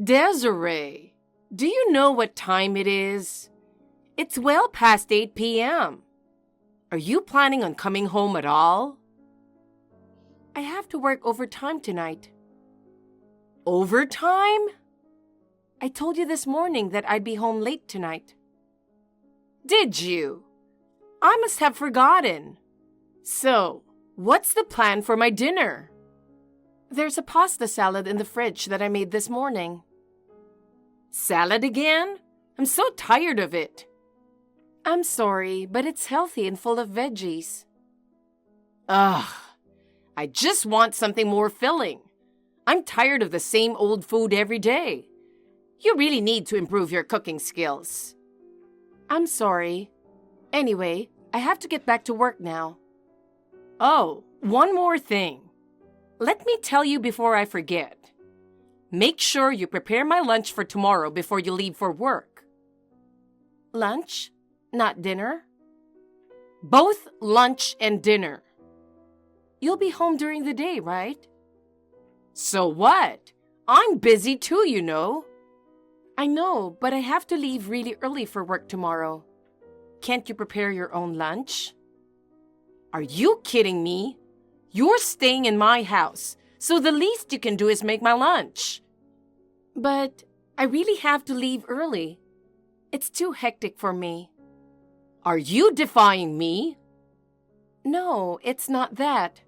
Desiree, do you know what time it is? It's well past 8 p.m. Are you planning on coming home at all? I have to work overtime tonight. Overtime? I told you this morning that I'd be home late tonight. Did you? I must have forgotten. So, what's the plan for my dinner? There's a pasta salad in the fridge that I made this morning. Salad again? I'm so tired of it. I'm sorry, but it's healthy and full of veggies. Ugh, I just want something more filling. I'm tired of the same old food every day. You really need to improve your cooking skills. I'm sorry. Anyway, I have to get back to work now. Oh, one more thing. Let me tell you before I forget. Make sure you prepare my lunch for tomorrow before you leave for work. Lunch? Not dinner? Both lunch and dinner. You'll be home during the day, right? So what? I'm busy too, you know. I know, but I have to leave really early for work tomorrow. Can't you prepare your own lunch? Are you kidding me? You're staying in my house, so the least you can do is make my lunch. But I really have to leave early. It's too hectic for me. Are you defying me? No, it's not that.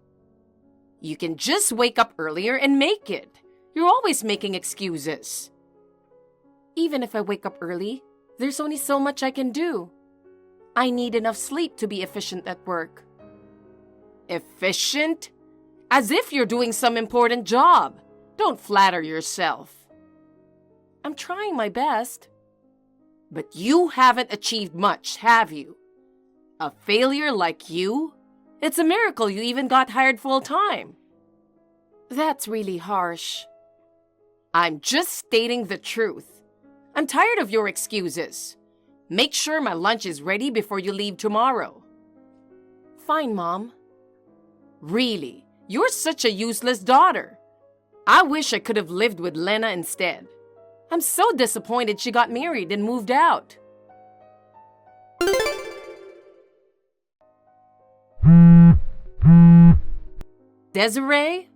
You can just wake up earlier and make it. You're always making excuses. Even if I wake up early, there's only so much I can do. I need enough sleep to be efficient at work. Efficient? As if you're doing some important job. Don't flatter yourself. I'm trying my best. But you haven't achieved much, have you? A failure like you? It's a miracle you even got hired full-time. That's really harsh. I'm just stating the truth. I'm tired of your excuses. Make sure my lunch is ready before you leave tomorrow. Fine, Mom. Really, you're such a useless daughter. I wish I could have lived with Lena instead. I'm so disappointed she got married and moved out. Desiree,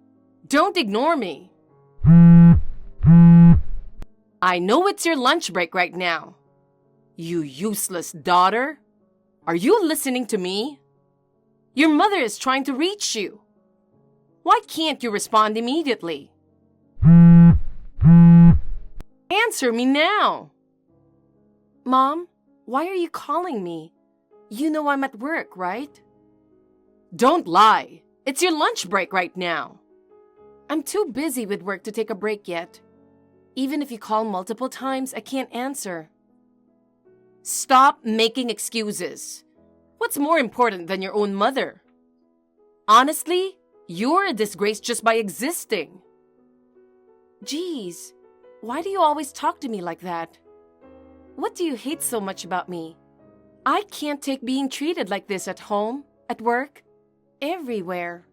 don't ignore me. I know it's your lunch break right now. You useless daughter. Are you listening to me? Your mother is trying to reach you. Why can't you respond immediately? Answer me now. Mom, why are you calling me? You know I'm at work, right? Don't lie. It's your lunch break right now. I'm too busy with work to take a break yet. Even if you call multiple times, I can't answer. Stop making excuses. What's more important than your own mother? Honestly, you're a disgrace just by existing. Geez, why do you always talk to me like that? What do you hate so much about me? I can't take being treated like this at home, at work, everywhere.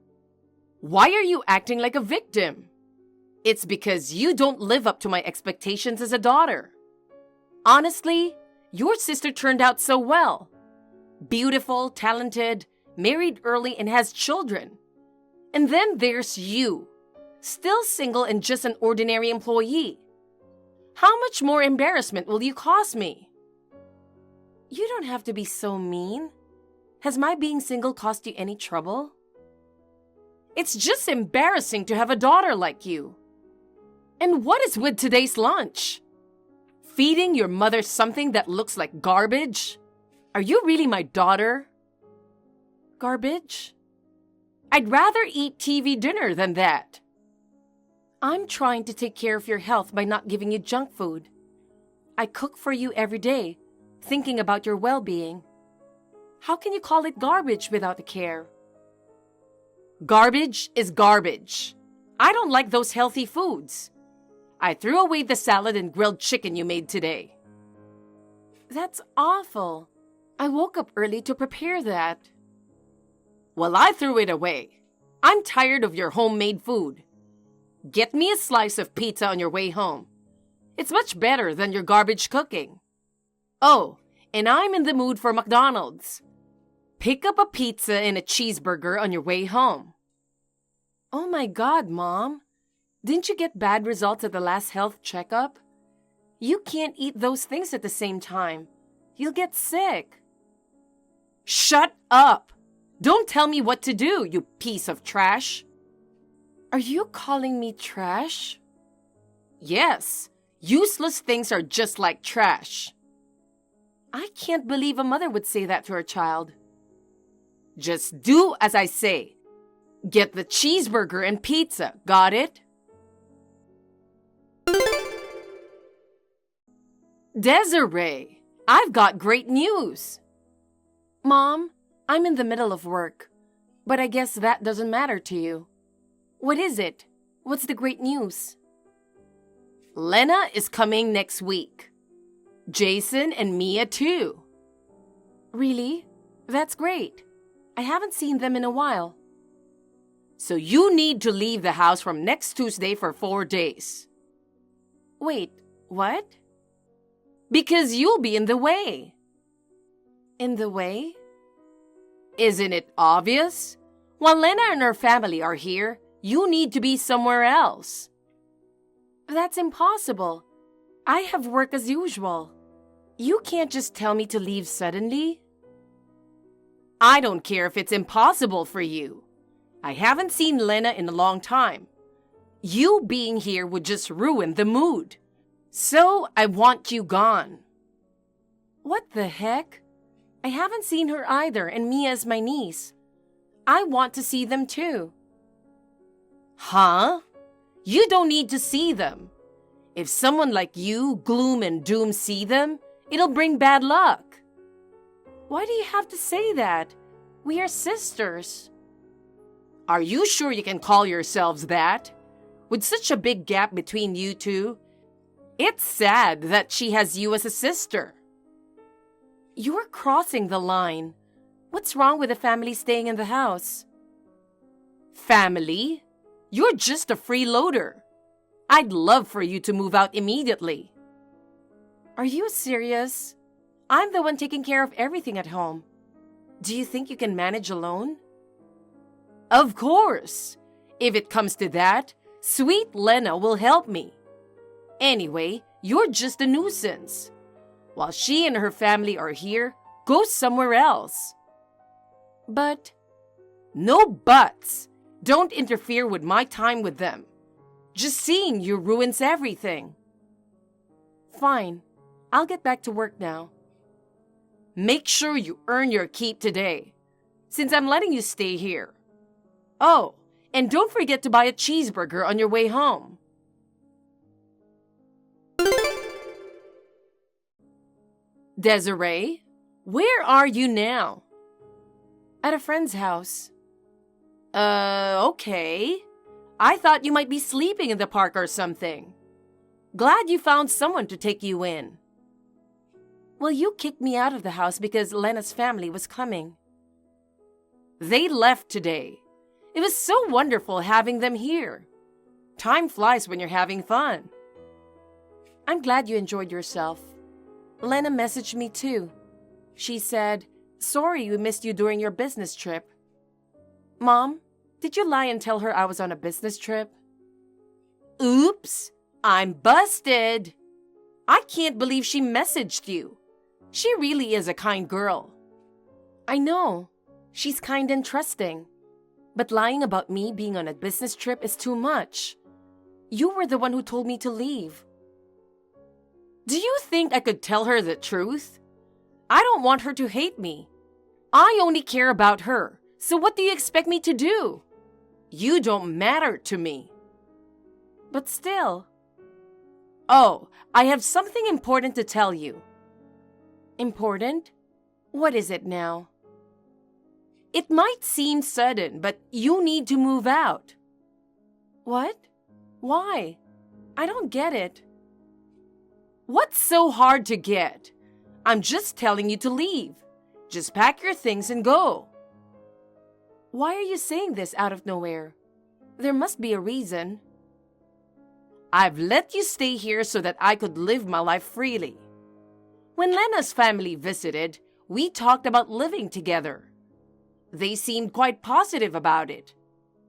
Why are you acting like a victim? It's because you don't live up to my expectations as a daughter. Honestly, your sister turned out so well. Beautiful, talented, married early and has children. And then there's you, still single and just an ordinary employee. How much more embarrassment will you cause me? You don't have to be so mean. Has my being single caused you any trouble? It's just embarrassing to have a daughter like you. And what is with today's lunch? Feeding your mother something that looks like garbage? Are you really my daughter? Garbage? I'd rather eat TV dinner than that. I'm trying to take care of your health by not giving you junk food. I cook for you every day, thinking about your well-being. How can you call it garbage without a care? Garbage is garbage. I don't like those healthy foods. I threw away the salad and grilled chicken you made today. That's awful. I woke up early to prepare that. Well, I threw it away. I'm tired of your homemade food. Get me a slice of pizza on your way home. It's much better than your garbage cooking. Oh, and I'm in the mood for McDonald's. Pick up a pizza and a cheeseburger on your way home. Oh my God, Mom. Didn't you get bad results at the last health checkup? You can't eat those things at the same time. You'll get sick. Shut up! Don't tell me what to do, you piece of trash. Are you calling me trash? Yes, useless things are just like trash. I can't believe a mother would say that to her child. Just do as I say. Get the cheeseburger and pizza, got it? Desiree, I've got great news. Mom, I'm in the middle of work, but I guess that doesn't matter to you. What is it? What's the great news? Lena is coming next week. Jason and Mia too. Really? That's great. I haven't seen them in a while. So you need to leave the house from next Tuesday for 4 days. Wait, what? Because you'll be in the way. In the way? Isn't it obvious? While Lena and her family are here, you need to be somewhere else. That's impossible. I have work as usual. You can't just tell me to leave suddenly. I don't care if it's impossible for you. I haven't seen Lena in a long time. You being here would just ruin the mood. So I want you gone. What the heck? I haven't seen her either, and Mia is my niece. I want to see them too. Huh? You don't need to see them. If someone like you, gloom and doom, see them, it'll bring bad luck. Why do you have to say that? We are sisters. Are you sure you can call yourselves that? With such a big gap between you two, it's sad that she has you as a sister. You're crossing the line. What's wrong with the family staying in the house? Family? You're just a freeloader. I'd love for you to move out immediately. Are you serious? I'm the one taking care of everything at home. Do you think you can manage alone? Of course. If it comes to that, sweet Lena will help me. Anyway, you're just a nuisance. While she and her family are here, go somewhere else. But... No buts. Don't interfere with my time with them. Just seeing you ruins everything. Fine. I'll get back to work now. Make sure you earn your keep today, since I'm letting you stay here. Oh, and don't forget to buy a cheeseburger on your way home. Desiree, where are you now? At a friend's house. Okay. I thought you might be sleeping in the park or something. Glad you found someone to take you in. Well, you kicked me out of the house because Lena's family was coming. They left today. It was so wonderful having them here. Time flies when you're having fun. I'm glad you enjoyed yourself. Lena messaged me too. She said, "Sorry we missed you during your business trip." Mom, did you lie and tell her I was on a business trip? Oops, I'm busted. I can't believe she messaged you. She really is a kind girl. I know. She's kind and trusting. But lying about me being on a business trip is too much. You were the one who told me to leave. Do you think I could tell her the truth? I don't want her to hate me. I only care about her, so what do you expect me to do? You don't matter to me. But still. Oh, I have something important to tell you. Important? What is it now? It might seem sudden, but you need to move out. What? Why? I don't get it. What's so hard to get? I'm just telling you to leave. Just pack your things and go. Why are you saying this out of nowhere? There must be a reason. I've let you stay here so that I could live my life freely. When Lena's family visited, we talked about living together. They seemed quite positive about it.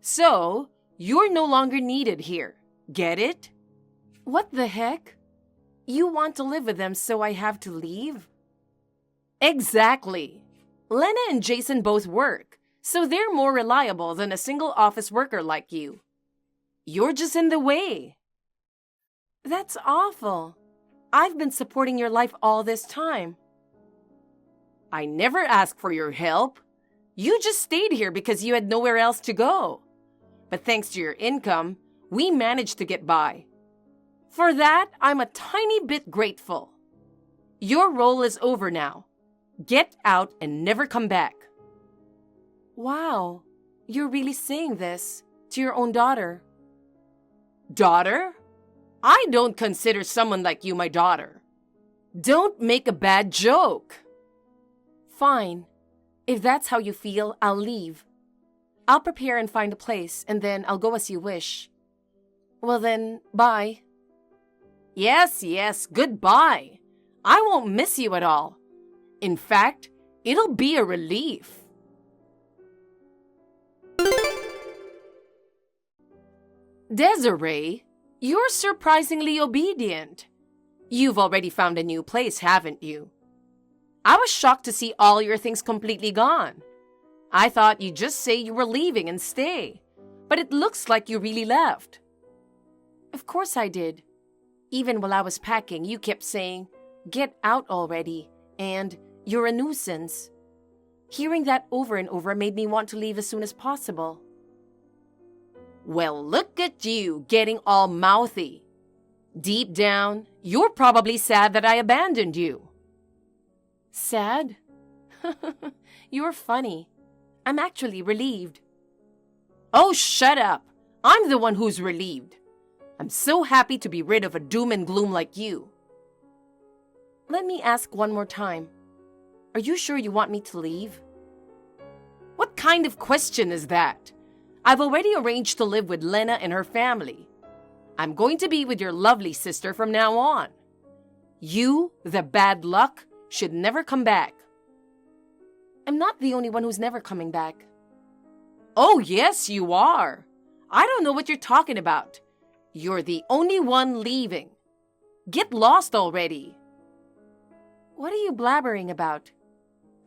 So, you're no longer needed here. Get it? What the heck? You want to live with them, so I have to leave? Exactly. Lena and Jason both work, so they're more reliable than a single office worker like you. You're just in the way. That's awful. I've been supporting your life all this time. I never asked for your help. You just stayed here because you had nowhere else to go. But thanks to your income, we managed to get by. For that, I'm a tiny bit grateful. Your role is over now. Get out and never come back. Wow, you're really saying this to your own daughter. Daughter? I don't consider someone like you my daughter. Don't make a bad joke. Fine. If that's how you feel, I'll leave. I'll prepare and find a place, and then I'll go as you wish. Well then, bye. Yes, goodbye. I won't miss you at all. In fact, it'll be a relief. Desiree, you're surprisingly obedient. You've already found a new place, haven't you? I was shocked to see all your things completely gone. I thought you'd just say you were leaving and stay, but it looks like you really left. Of course I did. Even while I was packing, you kept saying, "Get out already," and "You're a nuisance." Hearing that over and over made me want to leave as soon as possible. Well, look at you, getting all mouthy. Deep down, you're probably sad that I abandoned you. Sad? You're funny. I'm actually relieved. Oh, shut up. I'm the one who's relieved. I'm so happy to be rid of a doom and gloom like you. Let me ask one more time. Are you sure you want me to leave? What kind of question is that? I've already arranged to live with Lena and her family. I'm going to be with your lovely sister from now on. You, the bad luck, should never come back. I'm not the only one who's never coming back. Oh, yes, you are. I don't know what you're talking about. You're the only one leaving. Get lost already. What are you blabbering about?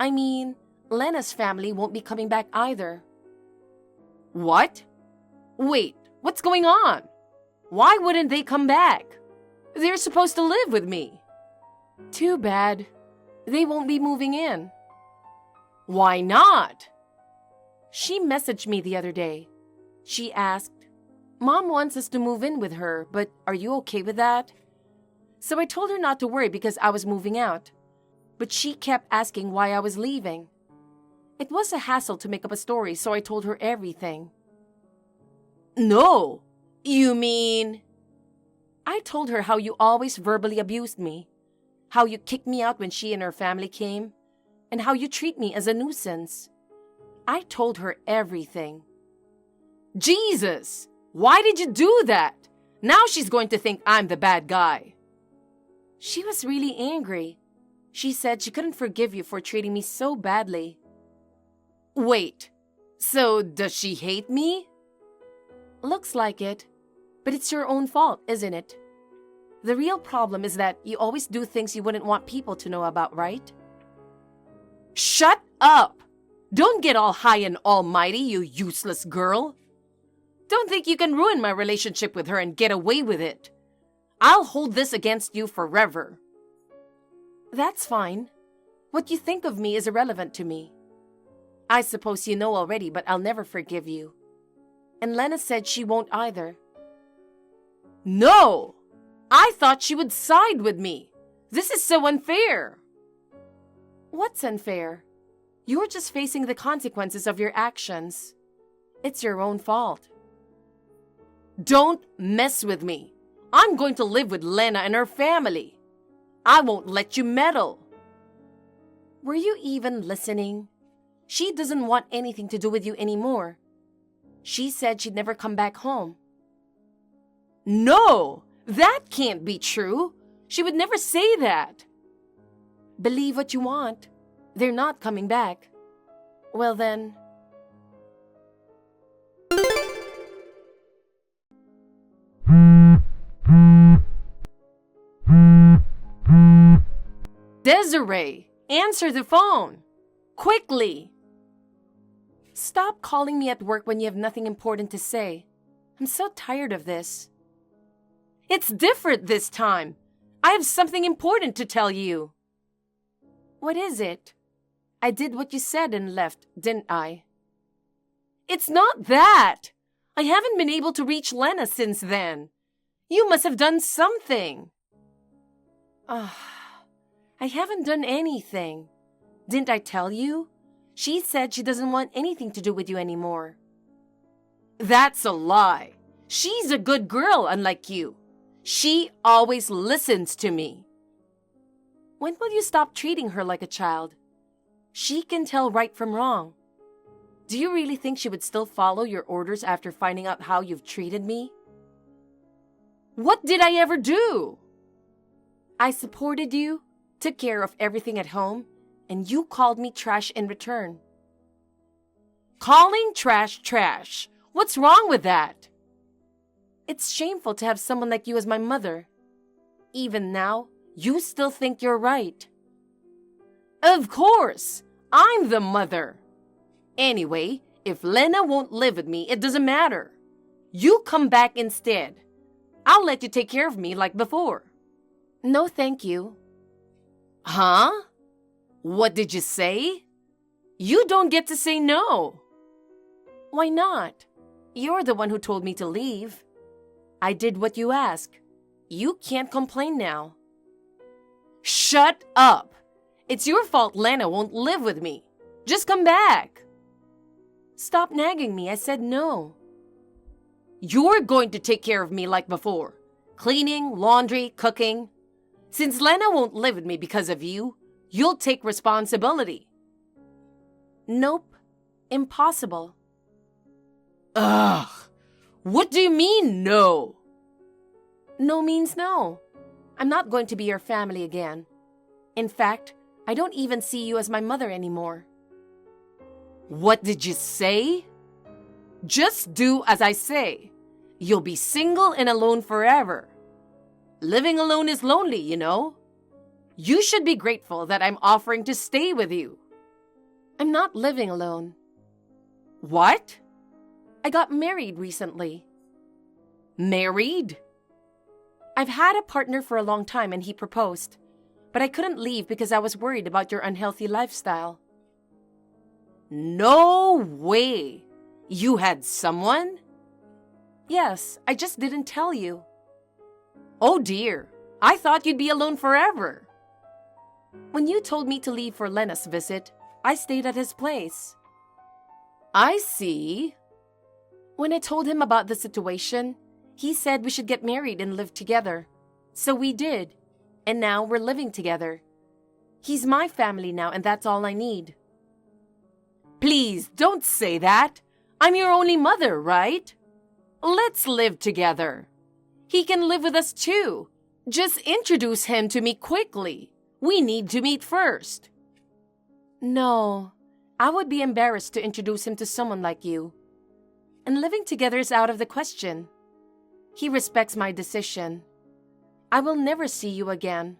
I mean, Lena's family won't be coming back either. What? Wait, what's going on? Why wouldn't they come back? They're supposed to live with me. Too bad. They won't be moving in. Why not? She messaged me the other day. She asked, "Mom wants us to move in with her, but are you okay with that?" So I told her not to worry because I was moving out. But she kept asking why I was leaving. It was a hassle to make up a story, so I told her everything. No, you mean... I told her how you always verbally abused me, how you kicked me out when she and her family came, and how you treat me as a nuisance. I told her everything. Jesus! Why did you do that? Now she's going to think I'm the bad guy. She was really angry. She said she couldn't forgive you for treating me so badly. Wait, so does she hate me? Looks like it, but it's your own fault, isn't it? The real problem is that you always do things you wouldn't want people to know about, right? Shut up! Don't get all high and almighty, you useless girl. Don't think you can ruin my relationship with her and get away with it. I'll hold this against you forever. That's fine. What you think of me is irrelevant to me. I suppose you know already, but I'll never forgive you. And Lena said she won't either. No! I thought she would side with me. This is so unfair. What's unfair? You're just facing the consequences of your actions. It's your own fault. Don't mess with me. I'm going to live with Lena and her family. I won't let you meddle. Were you even listening? She doesn't want anything to do with you anymore. She said she'd never come back home. No! That can't be true. She would never say that. Believe what you want. They're not coming back. Well then... Desiree, answer the phone. Quickly. Stop calling me at work when you have nothing important to say. I'm so tired of this. It's different this time. I have something important to tell you. What is it? I did what you said and left, didn't I? It's not that. I haven't been able to reach Lena since then. You must have done something. I haven't done anything. Didn't I tell you? She said she doesn't want anything to do with you anymore. That's a lie. She's a good girl, unlike you. She always listens to me. When will you stop treating her like a child? She can tell right from wrong. Do you really think she would still follow your orders after finding out how you've treated me? What did I ever do? I supported you, took care of everything at home, and you called me trash in return. Calling trash trash? What's wrong with that? It's shameful to have someone like you as my mother. Even now, you still think you're right. Of course, I'm the mother. Anyway, if Lena won't live with me, it doesn't matter. You come back instead. I'll let you take care of me like before. No, thank you. Huh? What did you say? You don't get to say no. Why not? You're the one who told me to leave. I did what you asked. You can't complain now. Shut up! It's your fault Lena won't live with me. Just come back. Stop nagging me. I said no. You're going to take care of me like before. Cleaning, laundry, cooking. Since Lena won't live with me because of you, you'll take responsibility. Nope. Impossible. Ugh. What do you mean, no? No means no. I'm not going to be your family again. In fact, I don't even see you as my mother anymore. What did you say? Just do as I say. You'll be single and alone forever. Living alone is lonely, you know. You should be grateful that I'm offering to stay with you. I'm not living alone. What? I got married recently. Married? I've had a partner for a long time and he proposed, but I couldn't leave because I was worried about your unhealthy lifestyle. No way! You had someone? Yes, I just didn't tell you. Oh dear, I thought you'd be alone forever. When you told me to leave for Lena's visit, I stayed at his place. I see. When I told him about the situation, he said we should get married and live together. So we did, and now we're living together. He's my family now, and that's all I need. Please, don't say that. I'm your only mother, right? Let's live together. He can live with us too. Just introduce him to me quickly. We need to meet first. No, I would be embarrassed to introduce him to someone like you. And living together is out of the question. He respects my decision. I will never see you again.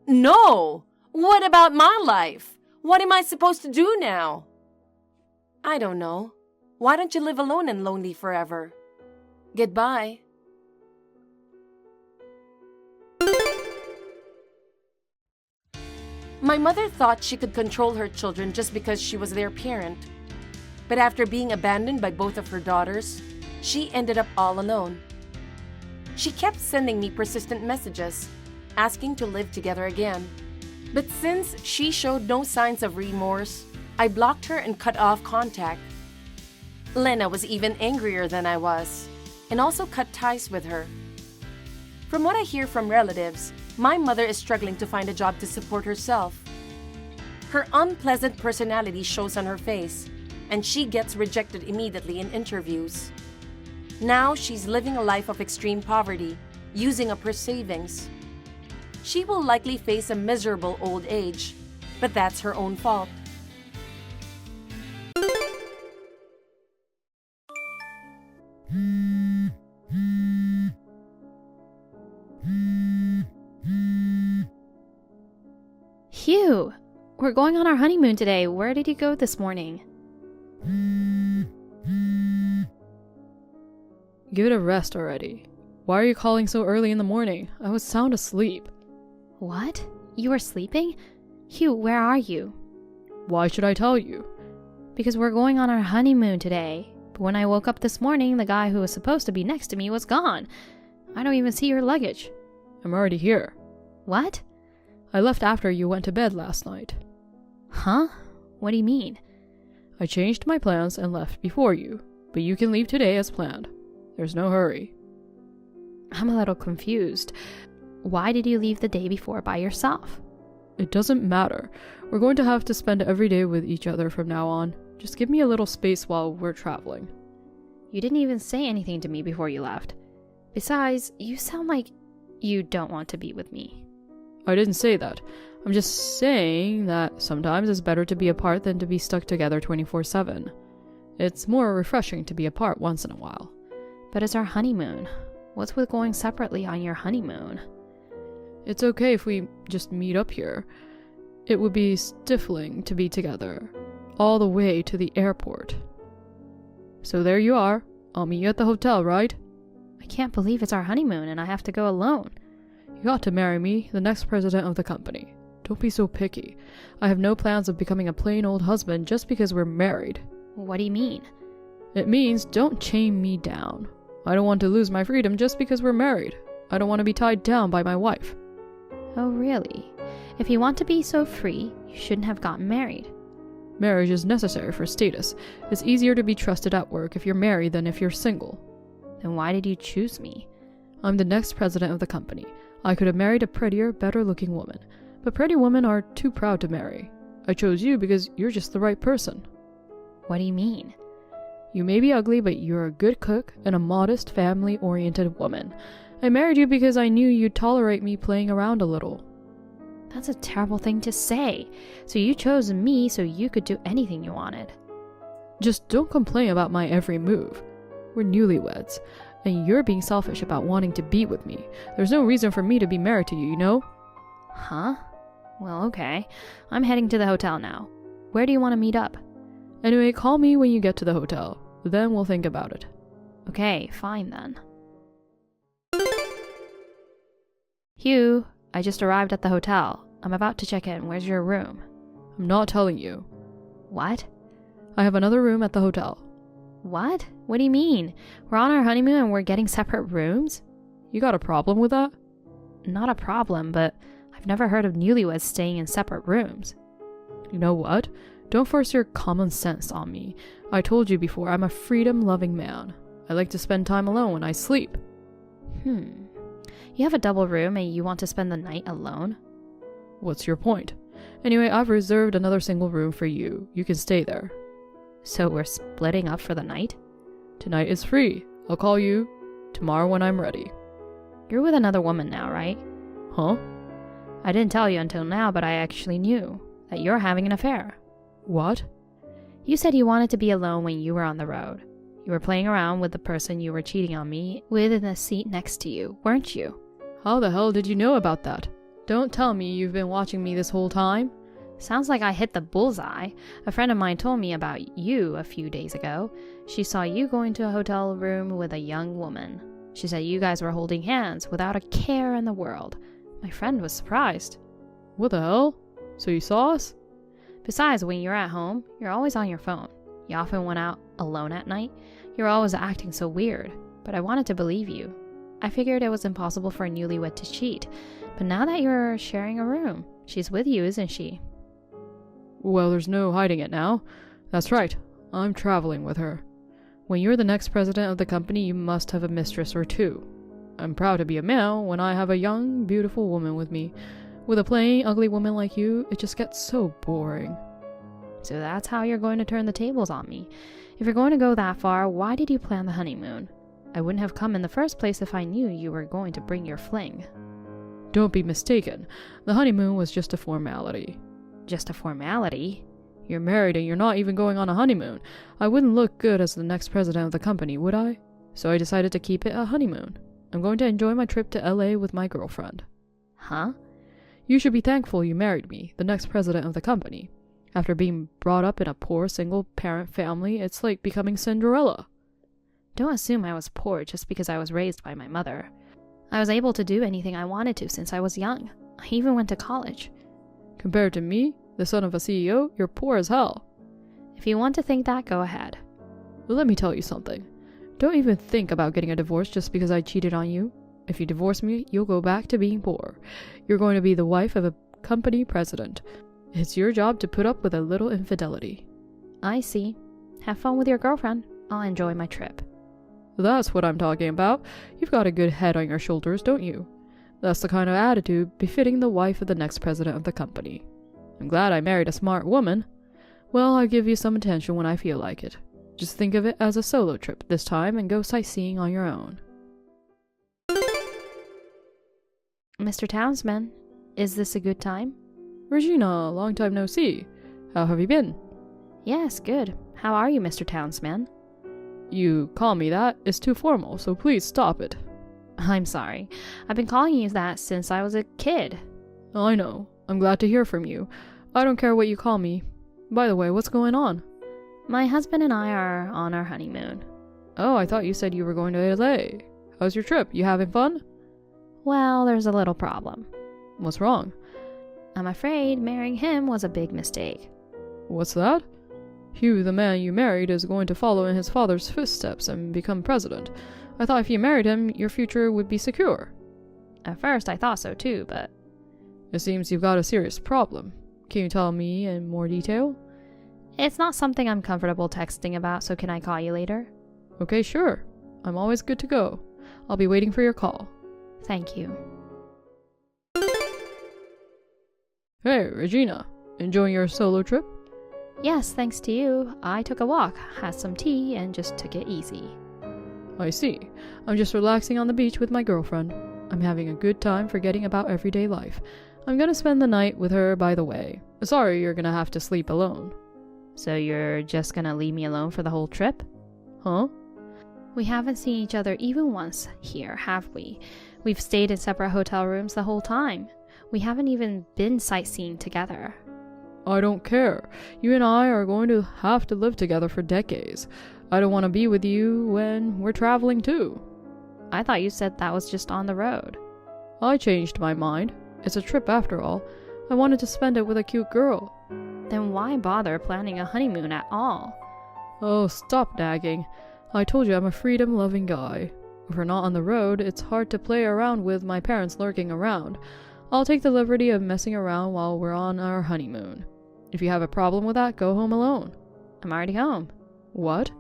No! What about my life? What am I supposed to do now? I don't know. Why don't you live alone and lonely forever? Goodbye. My mother thought she could control her children just because she was their parent. But after being abandoned by both of her daughters, she ended up all alone. She kept sending me persistent messages, asking to live together again. But since she showed no signs of remorse, I blocked her and cut off contact. Lena was even angrier than I was, and also cut ties with her. From what I hear from relatives, my mother is struggling to find a job to support herself. Her unpleasant personality shows on her face, and she gets rejected immediately in interviews. Now she's living a life of extreme poverty using up her savings. She will likely face a miserable old age, but that's her own fault. Hugh, we're going on our honeymoon today. Where did you go this morning? Give it a rest already. Why are you calling so early in the morning? I was sound asleep. What? You were sleeping? Hugh, where are you? Why should I tell you? Because we're going on our honeymoon today. But when I woke up this morning, the guy who was supposed to be next to me was gone. I don't even see your luggage. I'm already here. What? I left after you went to bed last night. Huh? What do you mean? I changed my plans and left before you, but you can leave today as planned. There's no hurry. I'm a little confused. Why did you leave the day before by yourself? It doesn't matter. We're going to have to spend every day with each other from now on. Just give me a little space while we're traveling. You didn't even say anything to me before you left. Besides, you sound like you don't want to be with me. I didn't say that. I'm just saying that sometimes it's better to be apart than to be stuck together 24/7. It's more refreshing to be apart once in a while. But it's our honeymoon. What's with going separately on your honeymoon? It's okay if we just meet up here. It would be stifling to be together, all the way to the airport. So there you are. I'll meet you at the hotel, right? I can't believe it's our honeymoon and I have to go alone. You got to marry me, the next president of the company. Don't be so picky. I have no plans of becoming a plain old husband just because we're married. What do you mean? It means don't chain me down. I don't want to lose my freedom just because we're married. I don't want to be tied down by my wife. Oh, really? If you want to be so free, you shouldn't have gotten married. Marriage is necessary for status. It's easier to be trusted at work if you're married than if you're single. Then why did you choose me? I'm the next president of the company. I could have married a prettier, better-looking woman, but pretty women are too proud to marry. I chose you because you're just the right person. What do you mean? You may be ugly, but you're a good cook and a modest, family-oriented woman. I married you because I knew you'd tolerate me playing around a little. That's a terrible thing to say. So you chose me so you could do anything you wanted. Just don't complain about my every move. We're newlyweds. And you're being selfish about wanting to be with me. There's no reason for me to be married to you, you know? Huh? Well, okay. I'm heading to the hotel now. Where do you want to meet up? Anyway, call me when you get to the hotel. Then we'll think about it. Okay, fine then. Hugh, I just arrived at the hotel. I'm about to check in. Where's your room? I'm not telling you. What? I have another room at the hotel. What? What do you mean? We're on our honeymoon and we're getting separate rooms? You got a problem with that? Not a problem, but I've never heard of newlyweds staying in separate rooms. You know what? Don't force your common sense on me. I told you before, I'm a freedom-loving man. I like to spend time alone when I sleep. You have a double room and you want to spend the night alone? What's your point? Anyway, I've reserved another single room for you. You can stay there. So we're splitting up for the night? Tonight is free. I'll call you tomorrow when I'm ready. You're with another woman now, right? Huh? I didn't tell you until now, but I actually knew that you're having an affair. What? You said you wanted to be alone when you were on the road. You were playing around with the person you were cheating on me with in the seat next to you, weren't you? How the hell did you know about that? Don't tell me you've been watching me this whole time. Sounds like I hit the bullseye. A friend of mine told me about you a few days ago. She saw you going to a hotel room with a young woman. She said you guys were holding hands without a care in the world. My friend was surprised. What the hell? So you saw us? Besides, when you're at home, you're always on your phone. You often went out alone at night. You're always acting so weird. But I wanted to believe you. I figured it was impossible for a newlywed to cheat. But now that you're sharing a room, she's with you, isn't she? Well, there's no hiding it now. That's right. I'm traveling with her. When you're the next president of the company, you must have a mistress or two. I'm proud to be a male when I have a young, beautiful woman with me. With a plain, ugly woman like you, it just gets so boring. So that's how you're going to turn the tables on me. If you're going to go that far, why did you plan the honeymoon? I wouldn't have come in the first place if I knew you were going to bring your fling. Don't be mistaken. The honeymoon was just a formality. Just a formality? You're married and you're not even going on a honeymoon. I wouldn't look good as the next president of the company, would I? So I decided to keep it a honeymoon. I'm going to enjoy my trip to LA with my girlfriend. Huh? You should be thankful you married me, the next president of the company. After being brought up in a poor single-parent family, it's like becoming Cinderella. Don't assume I was poor just because I was raised by my mother. I was able to do anything I wanted to since I was young. I even went to college. Compared to me, the son of a CEO, you're poor as hell. If you want to think that, go ahead. But let me tell you something. Don't even think about getting a divorce just because I cheated on you. If you divorce me, you'll go back to being poor. You're going to be the wife of a company president. It's your job to put up with a little infidelity. I see. Have fun with your girlfriend. I'll enjoy my trip. That's what I'm talking about. You've got a good head on your shoulders, don't you? That's the kind of attitude befitting the wife of the next president of the company. I'm glad I married a smart woman. Well, I'll give you some attention when I feel like it. Just think of it as a solo trip this time and go sightseeing on your own. Mr. Townsman, is this a good time? Regina, long time no see. How have you been? Yes, good. How are you, Mr. Townsman? You call me that is too formal, so please stop it. I'm sorry. I've been calling you that since I was a kid. I know. I'm glad to hear from you. I don't care what you call me. By the way, what's going on? My husband and I are on our honeymoon. Oh, I thought you said you were going to LA. How's your trip? You having fun? Well, there's a little problem. What's wrong? I'm afraid marrying him was a big mistake. What's that? Hugh, the man you married, is going to follow in his father's footsteps and become president. I thought if you married him, your future would be secure. At first, I thought so too, but... It seems you've got a serious problem. Can you tell me in more detail? It's not something I'm comfortable texting about, so can I call you later? Okay, sure. I'm always good to go. I'll be waiting for your call. Thank you. Hey, Regina. Enjoying your solo trip? Yes, thanks to you. I took a walk, had some tea, and just took it easy. I see. I'm just relaxing on the beach with my girlfriend. I'm having a good time forgetting about everyday life. I'm gonna spend the night with her, by the way. Sorry you're gonna have to sleep alone. So you're just gonna leave me alone for the whole trip? Huh? We haven't seen each other even once here, have we? We've stayed in separate hotel rooms the whole time. We haven't even been sightseeing together. I don't care. You and I are going to have to live together for decades. I don't want to be with you when we're traveling too. I thought you said that was just on the road. I changed my mind. It's a trip after all. I wanted to spend it with a cute girl. Then why bother planning a honeymoon at all? Oh, stop nagging. I told you I'm a freedom-loving guy. If we're not on the road, it's hard to play around with my parents lurking around. I'll take the liberty of messing around while we're on our honeymoon. If you have a problem with that, go home alone. I'm already home. What?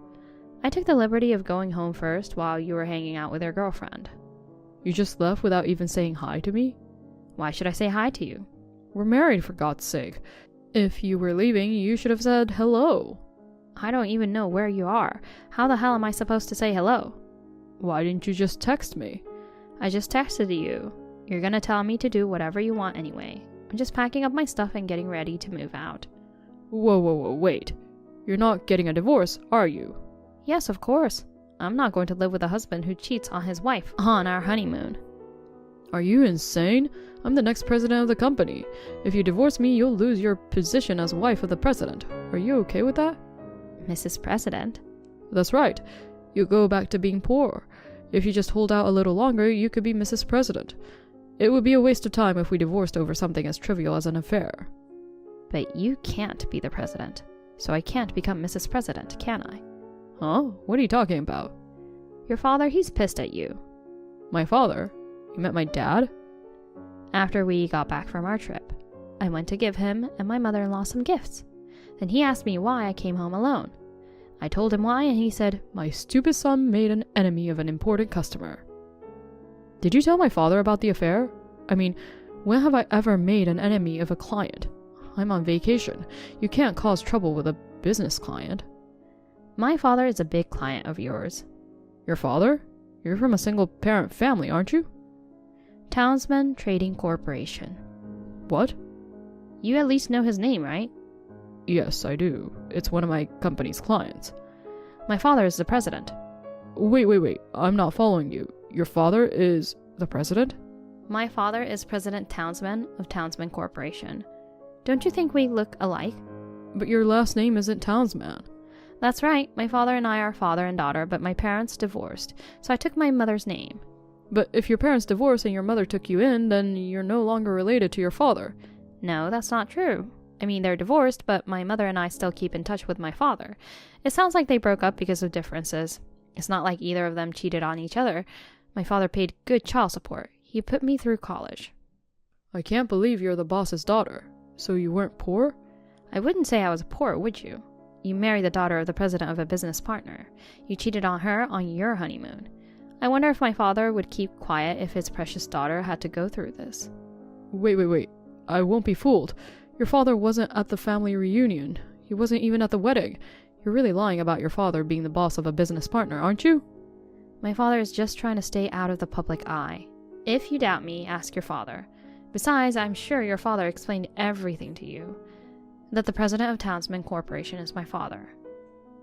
I took the liberty of going home first while you were hanging out with your girlfriend. You just left without even saying hi to me? Why should I say hi to you? We're married, for God's sake. If you were leaving, you should have said hello. I don't even know where you are. How the hell am I supposed to say hello? Why didn't you just text me? I just texted you. You're gonna tell me to do whatever you want anyway. I'm just packing up my stuff and getting ready to move out. Whoa, wait. You're not getting a divorce, are you? Yes, of course. I'm not going to live with a husband who cheats on his wife on our honeymoon. Are you insane? I'm the next president of the company. If you divorce me, you'll lose your position as wife of the president. Are you okay with that? Mrs. President? That's right. You go back to being poor. If you just hold out a little longer, you could be Mrs. President. It would be a waste of time if we divorced over something as trivial as an affair. But you can't be the president, so I can't become Mrs. President, can I? Huh? What are you talking about? Your father, he's pissed at you. My father? You met my dad? After we got back from our trip, I went to give him and my mother-in-law some gifts. Then he asked me why I came home alone. I told him why, and he said, "My stupid son made an enemy of an important customer." Did you tell my father about the affair? I mean, when have I ever made an enemy of a client? I'm on vacation. You can't cause trouble with a business client. My father is a big client of yours. Your father? You're from a single-parent family, aren't you? Townsman Trading Corporation. What? You at least know his name, right? Yes, I do. It's one of my company's clients. My father is the president. Wait. I'm not following you. Your father is the president? My father is President Townsman of Townsman Corporation. Don't you think we look alike? But your last name isn't Townsman. That's right. My father and I are father and daughter, but my parents divorced, so I took my mother's name. But if your parents divorced and your mother took you in, then you're no longer related to your father. No, that's not true. I mean, they're divorced, but my mother and I still keep in touch with my father. It sounds like they broke up because of differences. It's not like either of them cheated on each other. My father paid good child support. He put me through college. I can't believe you're the boss's daughter. So you weren't poor? I wouldn't say I was poor, would you? You married the daughter of the president of a business partner. You cheated on her on your honeymoon. I wonder if my father would keep quiet if his precious daughter had to go through this. Wait. I won't be fooled. Your father wasn't at the family reunion. He wasn't even at the wedding. You're really lying about your father being the boss of a business partner, aren't you? My father is just trying to stay out of the public eye. If you doubt me, ask your father. Besides, I'm sure your father explained everything to you. That the president of Townsman Corporation is my father.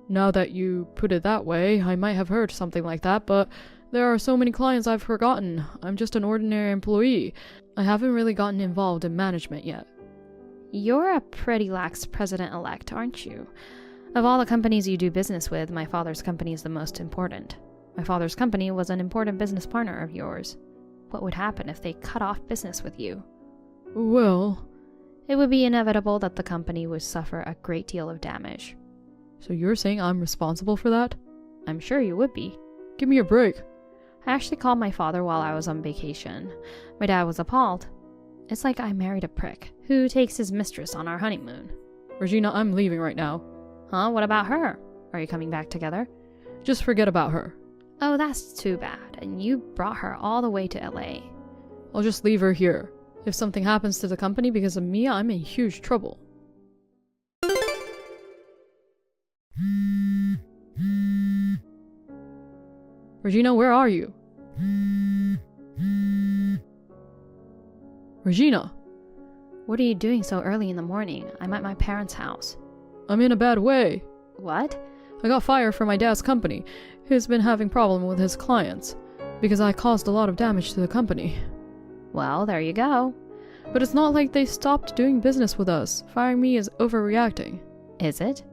Now that you put it that way, I might have heard something like that, but there are so many clients I've forgotten. I'm just an ordinary employee. I haven't really gotten involved in management yet. You're a pretty lax president-elect, aren't you? Of all the companies you do business with, my father's company is the most important. My father's company was an important business partner of yours. What would happen if they cut off business with you? Well, it would be inevitable that the company would suffer a great deal of damage. So you're saying I'm responsible for that? I'm sure you would be. Give me a break. I actually called my father while I was on vacation. My dad was appalled. It's like I married a prick who takes his mistress on our honeymoon. Regina, I'm leaving right now. Huh? What about her? Are you coming back together? Just forget about her. Oh, that's too bad. And you brought her all the way to LA. I'll just leave her here. If something happens to the company because of me, I'm in huge trouble. Regina, where are you? Regina! What are you doing so early in the morning? I'm at my parents' house. I'm in a bad way. What? I got fired from my dad's company. He's been having problems with his clients because I caused a lot of damage to the company. Well, there you go. But it's not like they stopped doing business with us. Firing me is overreacting. Is it?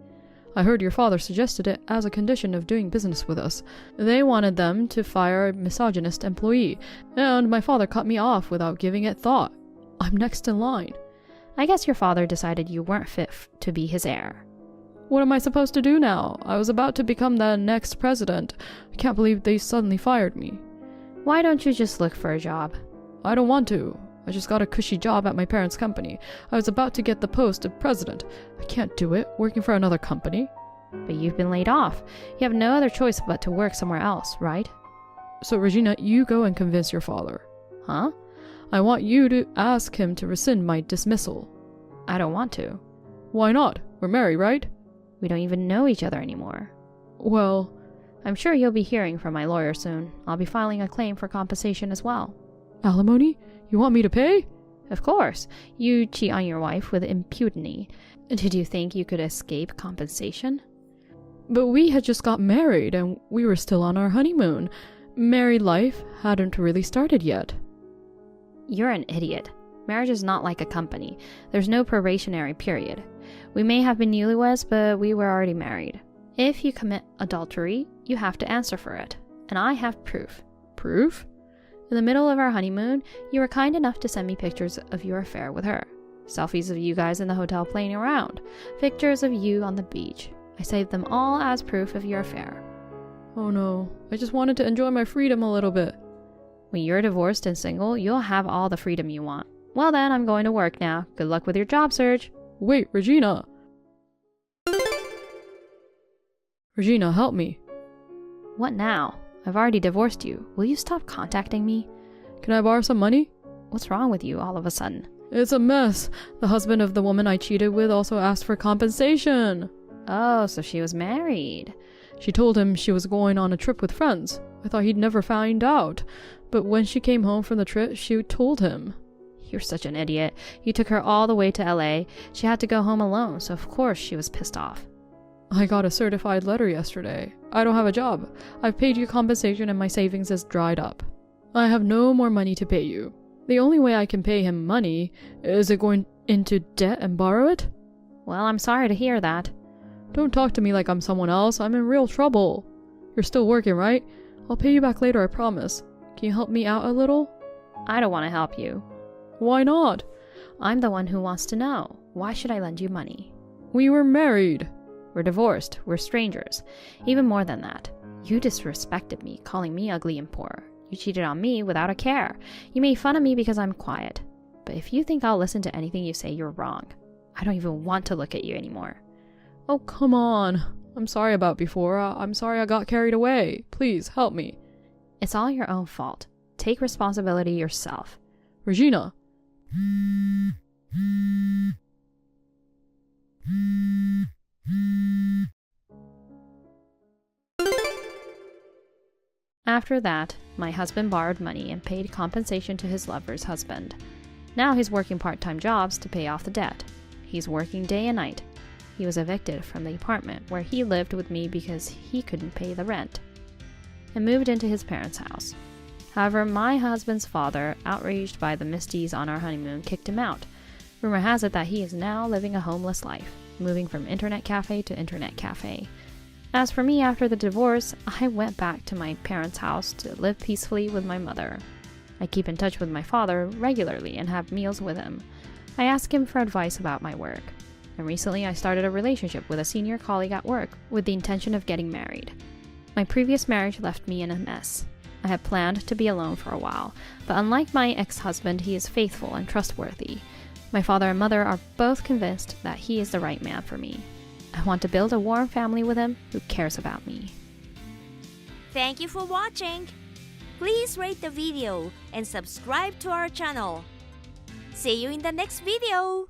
I heard your father suggested it as a condition of doing business with us. They wanted them to fire a misogynist employee, and my father cut me off without giving it thought. I'm next in line. I guess your father decided you weren't fit to be his heir. What am I supposed to do now? I was about to become the next president. I can't believe they suddenly fired me. Why don't you just look for a job? I don't want to. I just got a cushy job at my parents' company. I was about to get the post of president. I can't do it, working for another company. But you've been laid off. You have no other choice but to work somewhere else, right? So Regina, you go and convince your father. Huh? I want you to ask him to rescind my dismissal. I don't want to. Why not? We're married, right? We don't even know each other anymore. Well, I'm sure you'll be hearing from my lawyer soon. I'll be filing a claim for compensation as well. Alimony? You want me to pay? Of course. You cheat on your wife with impunity. Did you think you could escape compensation? But we had just got married and we were still on our honeymoon. Married life hadn't really started yet. You're an idiot. Marriage is not like a company. There's no probationary period. We may have been newlyweds, but we were already married. If you commit adultery, you have to answer for it. And I have proof. Proof? In the middle of our honeymoon, you were kind enough to send me pictures of your affair with her. Selfies of you guys in the hotel playing around. Pictures of you on the beach. I saved them all as proof of your affair. Oh no, I just wanted to enjoy my freedom a little bit. When you're divorced and single, you'll have all the freedom you want. Well then, I'm going to work now. Good luck with your job search. Wait, Regina! Regina, help me. What now? I've already divorced you. Will you stop contacting me? Can I borrow some money? What's wrong with you all of a sudden? It's a mess. The husband of the woman I cheated with also asked for compensation. Oh, so she was married. She told him she was going on a trip with friends. I thought he'd never find out. But when she came home from the trip, she told him. You're such an idiot. You took her all the way to LA. She had to go home alone, so of course she was pissed off. I got a certified letter yesterday. I don't have a job. I've paid you compensation and my savings is dried up. I have no more money to pay you. The only way I can pay him money is it going into debt and borrow it? Well, I'm sorry to hear that. Don't talk to me like I'm someone else. I'm in real trouble. You're still working, right? I'll pay you back later, I promise. Can you help me out a little? I don't want to help you. Why not? I'm the one who wants to know. Why should I lend you money? We were married. We're divorced. We're strangers. Even more than that. You disrespected me, calling me ugly and poor. You cheated on me without a care. You made fun of me because I'm quiet. But if you think I'll listen to anything you say, you're wrong. I don't even want to look at you anymore. Oh, come on. I'm sorry about before. I'm sorry I got carried away. Please, help me. It's all your own fault. Take responsibility yourself. Regina. After that, my husband borrowed money and paid compensation to his lover's husband. Now he's working part-time jobs to pay off the debt. He's working day and night. He was evicted from the apartment where he lived with me because he couldn't pay the rent, and moved into his parents' house. However, my husband's father, outraged by the misdeeds on our honeymoon, kicked him out. Rumor has it that he is now living a homeless life, moving from internet cafe to internet cafe. As for me, after the divorce, I went back to my parents' house to live peacefully with my mother. I keep in touch with my father regularly and have meals with him. I ask him for advice about my work. And recently I started a relationship with a senior colleague at work with the intention of getting married. My previous marriage left me in a mess. I had planned to be alone for a while, but unlike my ex-husband, he is faithful and trustworthy. My father and mother are both convinced that he is the right man for me. I want to build a warm family with him who cares about me. Thank you for watching. Please rate the video and subscribe to our channel. See you in the next video.